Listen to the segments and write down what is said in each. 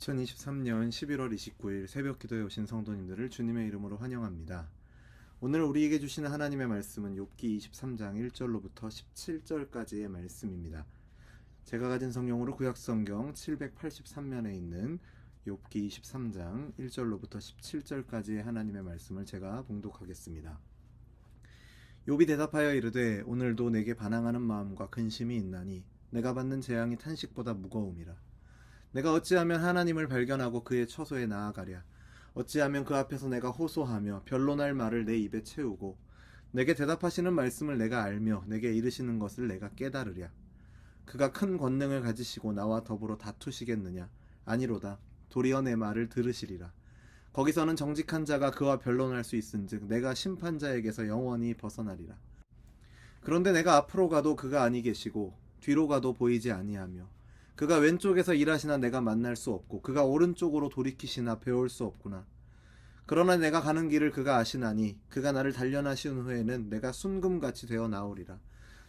2023년 11월 29일 새벽 기도에 오신 성도님들을 주님의 이름으로 환영합니다. 오늘 우리에게 주시는 하나님의 말씀은 욥기 23장 1절로부터 17절까지의 말씀입니다. 제가 가진 성경으로 구약성경 783면에 있는 욥기 23장 1절로부터 17절까지의 하나님의 말씀을 제가 봉독하겠습니다. 욥이 대답하여 이르되 오늘도 내게 반항하는 마음과 근심이 있나니 내가 받는 재앙이 탄식보다 무거움이라. 내가 어찌하면 하나님을 발견하고 그의 처소에 나아가랴. 어찌하면 그 앞에서 내가 호소하며 변론할 말을 내 입에 채우고 내게 대답하시는 말씀을 내가 알며 내게 이르시는 것을 내가 깨달으랴. 그가 큰 권능을 가지시고 나와 더불어 다투시겠느냐? 아니로다. 도리어 내 말을 들으시리라. 거기서는 정직한 자가 그와 변론할 수 있은즉 내가 심판자에게서 영원히 벗어나리라. 그런데 내가 앞으로 가도 그가 아니 계시고 뒤로 가도 보이지 아니하며 그가 왼쪽에서 일하시나 내가 만날 수 없고 그가 오른쪽으로 돌이키시나 배울 수 없구나. 그러나 내가 가는 길을 그가 아시나니 그가 나를 단련하신 후에는 내가 순금같이 되어 나오리라.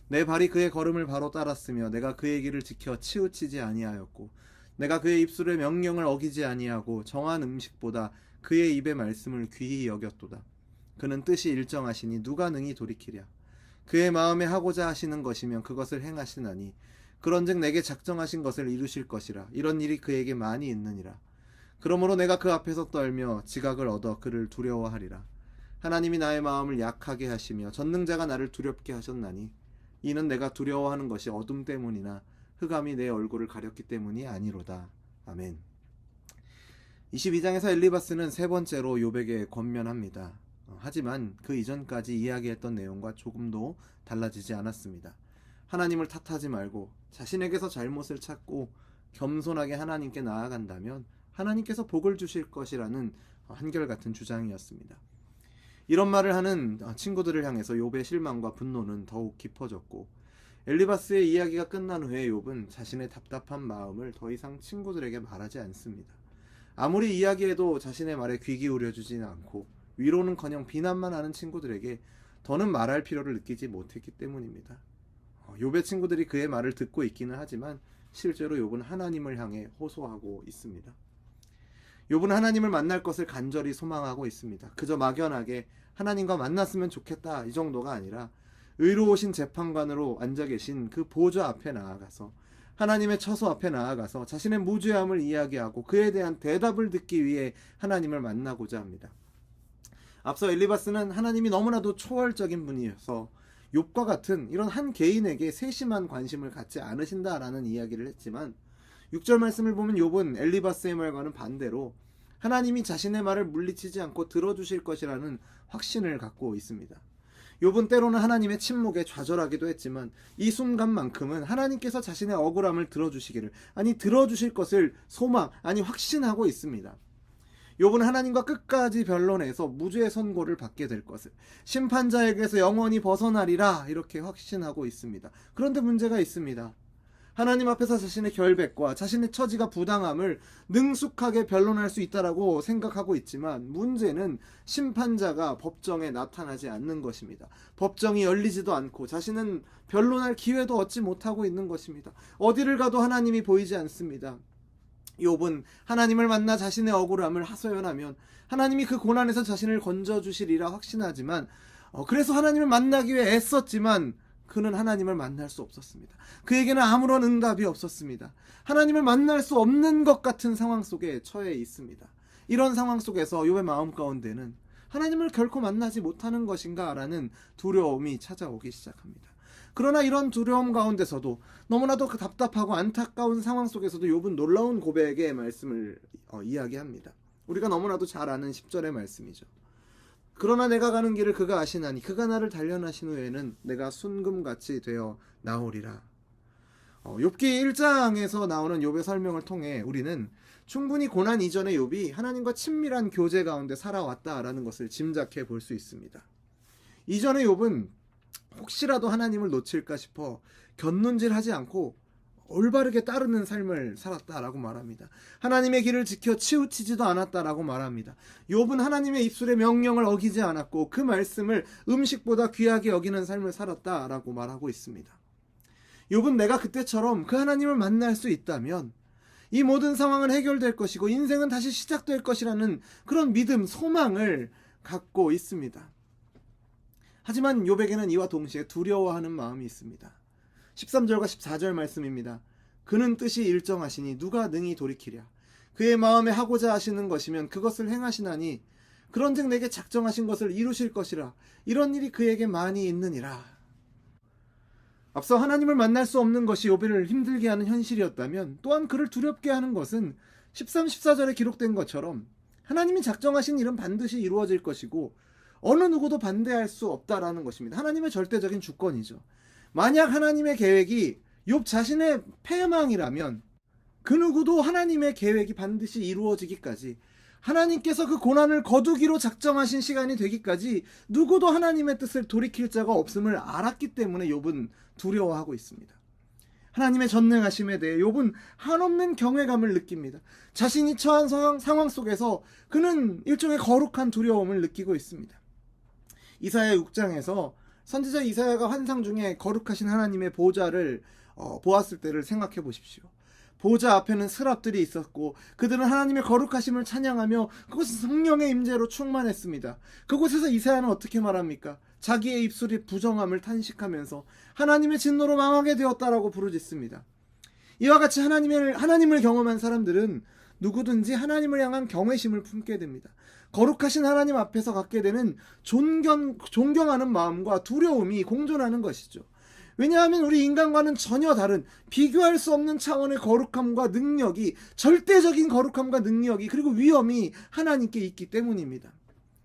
내 발이 그의 걸음을 바로 따랐으며 내가 그의 길을 지켜 치우치지 아니하였고 내가 그의 입술의 명령을 어기지 아니하고 정한 음식보다 그의 입의 말씀을 귀히 여겼도다. 그는 뜻이 일정하시니 누가 능히 돌이키랴. 그의 마음에 하고자 하시는 것이면 그것을 행하시나니 그런즉 내게 작정하신 것을 이루실 것이라. 이런 일이 그에게 많이 있느니라. 그러므로 내가 그 앞에서 떨며 지각을 얻어 그를 두려워하리라. 하나님이 나의 마음을 약하게 하시며 전능자가 나를 두렵게 하셨나니 이는 내가 두려워하는 것이 어둠 때문이나 흑암이 내 얼굴을 가렸기 때문이 아니로다. 아멘. 22장에서 엘리바스는 세 번째로 욥에게 권면합니다. 하지만 그 이전까지 이야기했던 내용과 조금도 달라지지 않았습니다. 하나님을 탓하지 말고 자신에게서 잘못을 찾고 겸손하게 하나님께 나아간다면 하나님께서 복을 주실 것이라는 한결같은 주장이었습니다. 이런 말을 하는 친구들을 향해서 욥의 실망과 분노는 더욱 깊어졌고 엘리바스의 이야기가 끝난 후에 욥은 자신의 답답한 마음을 더 이상 친구들에게 말하지 않습니다. 아무리 이야기해도 자신의 말에 귀 기울여주지는 않고 위로는커녕 비난만 하는 친구들에게 더는 말할 필요를 느끼지 못했기 때문입니다. 욥의 친구들이 그의 말을 듣고 있기는 하지만 실제로 욥은 하나님을 향해 호소하고 있습니다. 욥은 하나님을 만날 것을 간절히 소망하고 있습니다. 그저 막연하게 하나님과 만났으면 좋겠다 이 정도가 아니라 의로우신 재판관으로 앉아 계신 그 보좌 앞에 나아가서 하나님의 처소 앞에 나아가서 자신의 무죄함을 이야기하고 그에 대한 대답을 듣기 위해 하나님을 만나고자 합니다. 앞서 엘리바스는 하나님이 너무나도 초월적인 분이어서 욥과 같은 이런 한 개인에게 세심한 관심을 갖지 않으신다라는 이야기를 했지만 6절 말씀을 보면 욥은 엘리바스의 말과는 반대로 하나님이 자신의 말을 물리치지 않고 들어주실 것이라는 확신을 갖고 있습니다. 욥은 때로는 하나님의 침묵에 좌절하기도 했지만 이 순간만큼은 하나님께서 자신의 억울함을 들어주시기를 들어주실 것을 소망 확신하고 있습니다. 욥은 하나님과 끝까지 변론해서 무죄의 선고를 받게 될 것을 심판자에게서 영원히 벗어나리라 이렇게 확신하고 있습니다. 그런데 문제가 있습니다. 하나님 앞에서 자신의 결백과 자신의 처지가 부당함을 능숙하게 변론할 수 있다라고 생각하고 있지만 문제는 심판자가 법정에 나타나지 않는 것입니다. 법정이 열리지도 않고 자신은 변론할 기회도 얻지 못하고 있는 것입니다. 어디를 가도 하나님이 보이지 않습니다. 욥은 하나님을 만나 자신의 억울함을 하소연하면 하나님이 그 고난에서 자신을 건져주시리라 확신하지만 그래서 하나님을 만나기 위해 애썼지만 그는 하나님을 만날 수 없었습니다. 그에게는 아무런 응답이 없었습니다. 하나님을 만날 수 없는 것 같은 상황 속에 처해 있습니다. 이런 상황 속에서 욥의 마음 가운데는 하나님을 결코 만나지 못하는 것인가 라는 두려움이 찾아오기 시작합니다. 그러나 이런 두려움 가운데서도 너무나도 답답하고 안타까운 상황 속에서도 욥은 놀라운 고백의 말씀을 이야기합니다. 우리가 너무나도 잘 아는 10절의 말씀이죠. 그러나 내가 가는 길을 그가 아시나니 그가 나를 단련하신 후에는 내가 순금같이 되어 나오리라. 욥기 1장에서 나오는 욥의 설명을 통해 우리는 충분히 고난 이전의 욥이 하나님과 친밀한 교제 가운데 살아왔다라는 것을 짐작해 볼 수 있습니다. 이전의 욥은 혹시라도 하나님을 놓칠까 싶어 곁눈질하지 않고 올바르게 따르는 삶을 살았다라고 말합니다. 하나님의 길을 지켜 치우치지도 않았다라고 말합니다. 욥은 하나님의 입술의 명령을 어기지 않았고 그 말씀을 음식보다 귀하게 여기는 삶을 살았다라고 말하고 있습니다. 욥은 내가 그때처럼 그 하나님을 만날 수 있다면 이 모든 상황은 해결될 것이고 인생은 다시 시작될 것이라는 그런 믿음, 소망을 갖고 있습니다. 하지만 욥에게는 이와 동시에 두려워하는 마음이 있습니다. 13절과 14절 말씀입니다. 그는 뜻이 일정하시니 누가 능히 돌이키랴. 그의 마음에 하고자 하시는 것이면 그것을 행하시나니 그런즉 내게 작정하신 것을 이루실 것이라. 이런 일이 그에게 많이 있느니라. 앞서 하나님을 만날 수 없는 것이 욥을 힘들게 하는 현실이었다면 또한 그를 두렵게 하는 것은 13, 14절에 기록된 것처럼 하나님이 작정하신 일은 반드시 이루어질 것이고 어느 누구도 반대할 수 없다라는 것입니다. 하나님의 절대적인 주권이죠. 만약 하나님의 계획이 욥 자신의 패망이라면 그 누구도 하나님의 계획이 반드시 이루어지기까지, 하나님께서 그 고난을 거두기로 작정하신 시간이 되기까지 누구도 하나님의 뜻을 돌이킬 자가 없음을 알았기 때문에 욥은 두려워하고 있습니다. 하나님의 전능하심에 대해 욥은 한없는 경외감을 느낍니다. 자신이 처한 상황 속에서 그는 일종의 거룩한 두려움을 느끼고 있습니다. 이사야 6장에서 선지자 이사야가 환상 중에 거룩하신 하나님의 보좌를 보았을 때를 생각해 보십시오. 보좌 앞에는 스랍들이 있었고 그들은 하나님의 거룩하심을 찬양하며 그곳은 성령의 임재로 충만했습니다. 그곳에서 이사야는 어떻게 말합니까? 자기의 입술이 부정함을 탄식하면서 하나님의 진노로 망하게 되었다라고 부르짖습니다. 이와 같이 하나님을 경험한 사람들은 누구든지 하나님을 향한 경외심을 품게 됩니다. 거룩하신 하나님 앞에서 갖게 되는 존경하는 마음과 두려움이 공존하는 것이죠. 왜냐하면 우리 인간과는 전혀 다른 비교할 수 없는 차원의 거룩함과 능력이, 절대적인 거룩함과 능력이, 그리고 위엄이 하나님께 있기 때문입니다.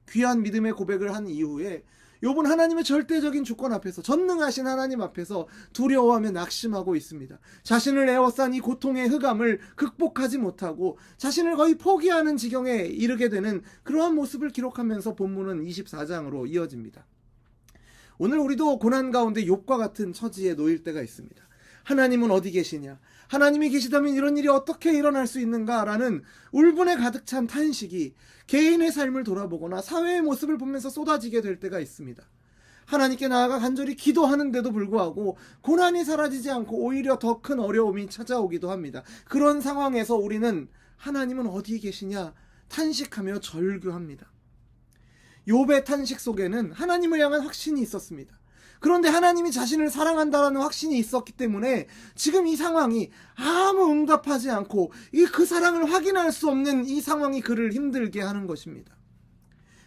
귀한 믿음의 고백을 한 이후에 욥은 하나님의 절대적인 주권 앞에서, 전능하신 하나님 앞에서 두려워하며 낙심하고 있습니다. 자신을 에워싼 이 고통의 흑암을 극복하지 못하고 자신을 거의 포기하는 지경에 이르게 되는 그러한 모습을 기록하면서 본문은 24장으로 이어집니다. 오늘 우리도 고난 가운데 욥과 같은 처지에 놓일 때가 있습니다. 하나님은 어디 계시냐? 하나님이 계시다면 이런 일이 어떻게 일어날 수 있는가라는 울분에 가득 찬 탄식이 개인의 삶을 돌아보거나 사회의 모습을 보면서 쏟아지게 될 때가 있습니다. 하나님께 나아가 간절히 기도하는데도 불구하고 고난이 사라지지 않고 오히려 더 큰 어려움이 찾아오기도 합니다. 그런 상황에서 우리는 하나님은 어디 계시냐 탄식하며 절규합니다. 욥의 탄식 속에는 하나님을 향한 확신이 있었습니다. 그런데 하나님이 자신을 사랑한다라는 확신이 있었기 때문에 지금 이 상황이 아무 응답하지 않고 그 사랑을 확인할 수 없는 이 상황이 그를 힘들게 하는 것입니다.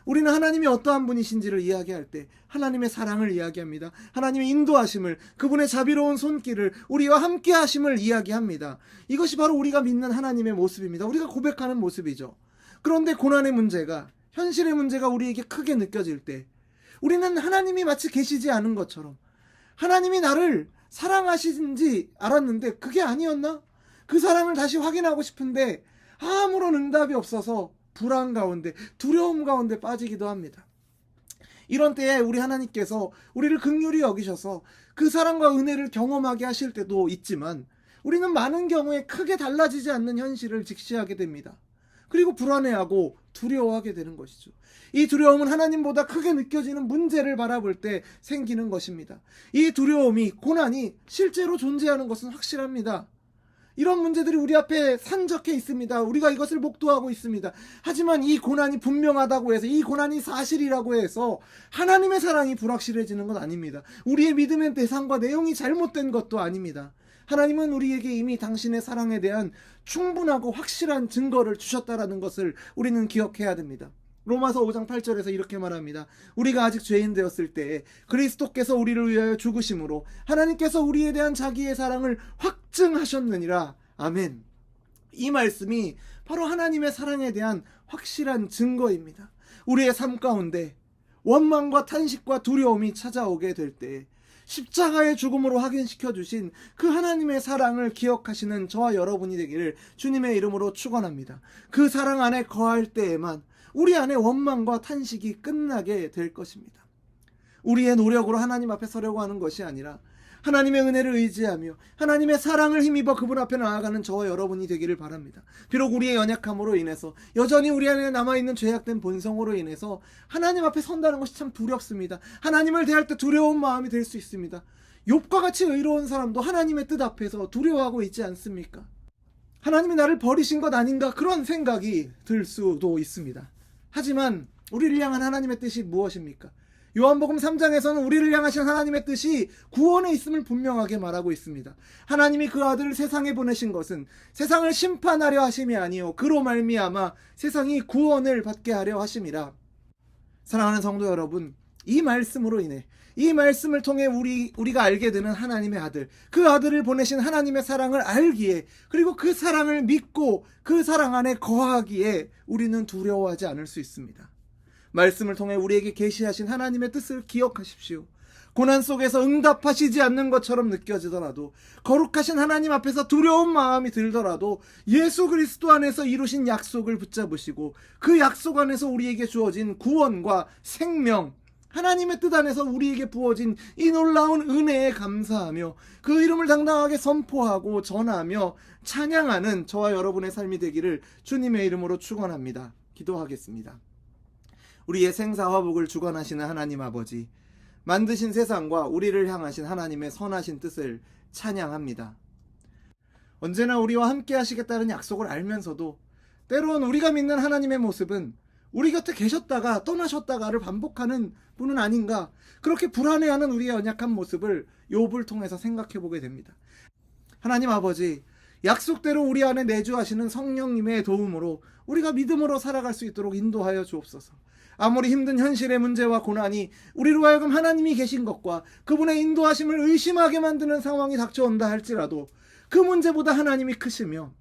우리는 하나님이 어떠한 분이신지를 이야기할 때 하나님의 사랑을 이야기합니다. 하나님의 인도하심을, 그분의 자비로운 손길을, 우리와 함께 하심을 이야기합니다. 이것이 바로 우리가 믿는 하나님의 모습입니다. 우리가 고백하는 모습이죠. 그런데 고난의 문제가, 현실의 문제가 우리에게 크게 느껴질 때 우리는 하나님이 마치 계시지 않은 것처럼, 하나님이 나를 사랑하시는지 알았는데 그게 아니었나? 그 사랑을 다시 확인하고 싶은데 아무런 응답이 없어서 불안 가운데, 두려움 가운데 빠지기도 합니다. 이런 때에 우리 하나님께서 우리를 긍휼히 여기셔서 그 사랑과 은혜를 경험하게 하실 때도 있지만 우리는 많은 경우에 크게 달라지지 않는 현실을 직시하게 됩니다. 그리고 불안해하고 두려워하게 되는 것이죠. 이 두려움은 하나님보다 크게 느껴지는 문제를 바라볼 때 생기는 것입니다. 이 두려움이, 고난이 실제로 존재하는 것은 확실합니다. 이런 문제들이 우리 앞에 산적해 있습니다. 우리가 이것을 목도하고 있습니다. 하지만 이 고난이 분명하다고 해서, 이 고난이 사실이라고 해서 하나님의 사랑이 불확실해지는 건 아닙니다. 우리의 믿음의 대상과 내용이 잘못된 것도 아닙니다. 하나님은 우리에게 이미 당신의 사랑에 대한 충분하고 확실한 증거를 주셨다라는 것을 우리는 기억해야 됩니다. 로마서 5장 8절에서 이렇게 말합니다. 우리가 아직 죄인 되었을 때에 그리스도께서 우리를 위하여 죽으심으로 하나님께서 우리에 대한 자기의 사랑을 확증하셨느니라. 아멘. 이 말씀이 바로 하나님의 사랑에 대한 확실한 증거입니다. 우리의 삶 가운데 원망과 탄식과 두려움이 찾아오게 될 때 십자가의 죽음으로 확인시켜 주신 그 하나님의 사랑을 기억하시는 저와 여러분이 되기를 주님의 이름으로 축원합니다. 그 사랑 안에 거할 때에만 우리 안에 원망과 탄식이 끝나게 될 것입니다. 우리의 노력으로 하나님 앞에 서려고 하는 것이 아니라 하나님의 은혜를 의지하며 하나님의 사랑을 힘입어 그분 앞에 나아가는 저와 여러분이 되기를 바랍니다. 비록 우리의 연약함으로 인해서, 여전히 우리 안에 남아있는 죄악된 본성으로 인해서 하나님 앞에 선다는 것이 참 두렵습니다. 하나님을 대할 때 두려운 마음이 될 수 있습니다. 욥과 같이 의로운 사람도 하나님의 뜻 앞에서 두려워하고 있지 않습니까? 하나님이 나를 버리신 것 아닌가 그런 생각이 들 수도 있습니다. 하지만 우리를 향한 하나님의 뜻이 무엇입니까? 요한복음 3장에서는 우리를 향하신 하나님의 뜻이 구원에 있음을 분명하게 말하고 있습니다. 하나님이 그 아들을 세상에 보내신 것은 세상을 심판하려 하심이 아니요 그로 말미암아 세상이 구원을 받게 하려 하심이라. 사랑하는 성도 여러분, 이 말씀으로 인해, 이 말씀을 통해 우리가 알게 되는 하나님의 아들, 그 아들을 보내신 하나님의 사랑을 알기에, 그리고 그 사랑을 믿고 그 사랑 안에 거하기에 우리는 두려워하지 않을 수 있습니다. 말씀을 통해 우리에게 계시하신 하나님의 뜻을 기억하십시오. 고난 속에서 응답하시지 않는 것처럼 느껴지더라도, 거룩하신 하나님 앞에서 두려운 마음이 들더라도 예수 그리스도 안에서 이루신 약속을 붙잡으시고 그 약속 안에서 우리에게 주어진 구원과 생명, 하나님의 뜻 안에서 우리에게 부어진 이 놀라운 은혜에 감사하며 그 이름을 당당하게 선포하고 전하며 찬양하는 저와 여러분의 삶이 되기를 주님의 이름으로 축원합니다. 기도하겠습니다. 우리의 생사화복을 주관하시는 하나님 아버지, 만드신 세상과 우리를 향하신 하나님의 선하신 뜻을 찬양합니다. 언제나 우리와 함께 하시겠다는 약속을 알면서도 때론 우리가 믿는 하나님의 모습은 우리 곁에 계셨다가 떠나셨다가를 반복하는 분은 아닌가, 그렇게 불안해하는 우리의 연약한 모습을 욥을 통해서 생각해 보게 됩니다. 하나님 아버지, 약속대로 우리 안에 내주하시는 성령님의 도움으로 우리가 믿음으로 살아갈 수 있도록 인도하여 주옵소서. 아무리 힘든 현실의 문제와 고난이 우리로 하여금 하나님이 계신 것과 그분의 인도하심을 의심하게 만드는 상황이 닥쳐온다 할지라도 그 문제보다 하나님이 크시며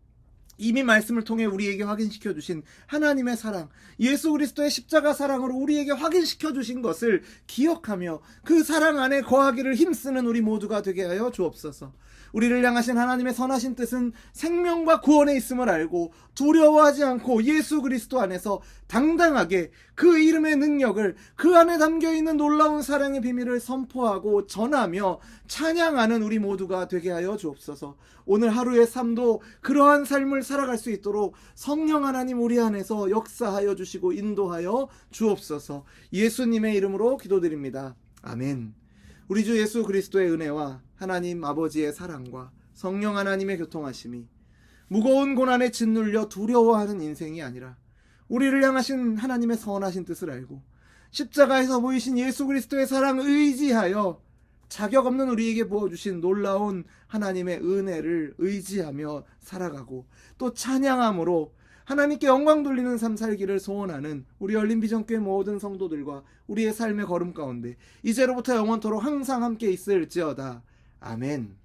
이미 말씀을 통해 우리에게 확인시켜 주신 하나님의 사랑, 예수 그리스도의 십자가 사랑으로 우리에게 확인시켜 주신 것을 기억하며 그 사랑 안에 거하기를 힘쓰는 우리 모두가 되게 하여 주옵소서. 우리를 향하신 하나님의 선하신 뜻은 생명과 구원에 있음을 알고 두려워하지 않고 예수 그리스도 안에서 당당하게 그 이름의 능력을, 그 안에 담겨있는 놀라운 사랑의 비밀을 선포하고 전하며 찬양하는 우리 모두가 되게 하여 주옵소서. 오늘 하루의 삶도 그러한 삶을 살아갈 수 있도록 성령 하나님 우리 안에서 역사하여 주시고 인도하여 주옵소서. 예수님의 이름으로 기도드립니다. 아멘. 우리 주 예수 그리스도의 은혜와 하나님 아버지의 사랑과 성령 하나님의 교통하심이 무거운 고난에 짓눌려 두려워하는 인생이 아니라 우리를 향하신 하나님의 선하신 뜻을 알고 십자가에서 보이신 예수 그리스도의 사랑을 의지하여 자격 없는 우리에게 부어주신 놀라운 하나님의 은혜를 의지하며 살아가고 또 찬양함으로 하나님께 영광 돌리는 삶 살기를 소원하는 우리 열린비전교회 모든 성도들과 우리의 삶의 걸음 가운데 이제로부터 영원토록 항상 함께 있을지어다. 아멘.